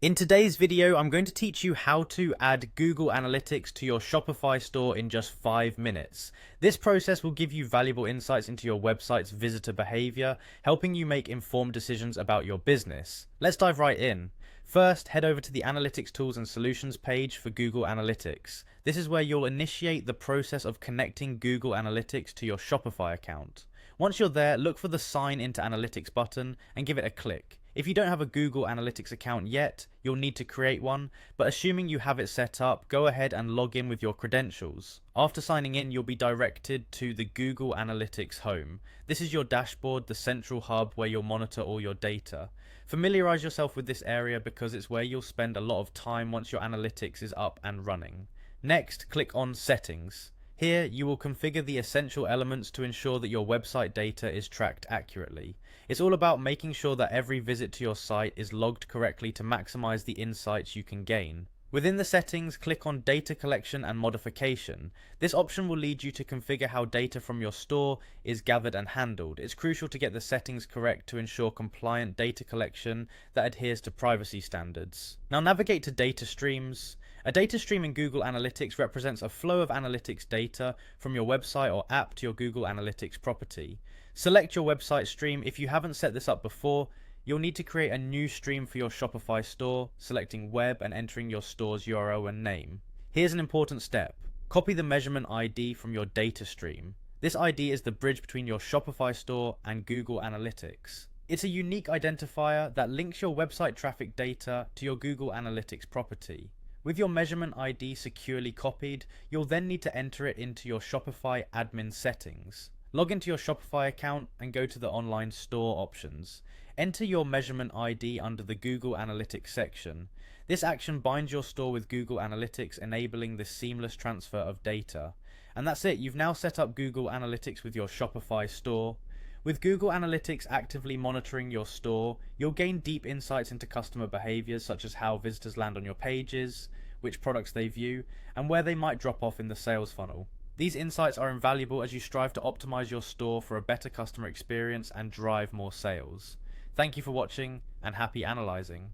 In today's video, I'm going to teach you how to add Google Analytics to your Shopify store in just 5 minutes. This process will give you valuable insights into your website's visitor behavior, helping you make informed decisions about your business. Let's dive right in. First, head over to the Analytics Tools and Solutions page for Google Analytics. This is where you'll initiate the process of connecting Google Analytics to your Shopify account. Once you're there, look for the Sign into Analytics button and give it a click. If you don't have a Google Analytics account yet, you'll need to create one, but assuming you have it set up, go ahead and log in with your credentials. After signing in, you'll be directed to the Google Analytics home. This is your dashboard, the central hub where you'll monitor all your data. Familiarize yourself with this area because it's where you'll spend a lot of time once your analytics is up and running. Next, click on Settings. Here, you will configure the essential elements to ensure that your website data is tracked accurately. It's all about making sure that every visit to your site is logged correctly to maximize the insights you can gain. Within the settings, click on Data Collection and Modification. This option will lead you to configure how data from your store is gathered and handled. It's crucial to get the settings correct to ensure compliant data collection that adheres to privacy standards. Now navigate to Data Streams. A data stream in Google Analytics represents a flow of analytics data from your website or app to your Google Analytics property. Select your website stream. If you haven't set this up before, you'll need to create a new stream for your Shopify store, selecting Web and entering your store's URL and name. Here's an important step. Copy the measurement ID from your data stream. This ID is the bridge between your Shopify store and Google Analytics. It's a unique identifier that links your website traffic data to your Google Analytics property. With your measurement ID securely copied, you'll then need to enter it into your Shopify admin settings. Log into your Shopify account and go to the online store options. Enter your measurement ID under the Google Analytics section. This action binds your store with Google Analytics, enabling the seamless transfer of data. And that's it, you've now set up Google Analytics with your Shopify store. With Google Analytics actively monitoring your store, you'll gain deep insights into customer behaviors such as how visitors land on your pages, which products they view, and where they might drop off in the sales funnel. These insights are invaluable as you strive to optimize your store for a better customer experience and drive more sales. Thank you for watching, and happy analyzing.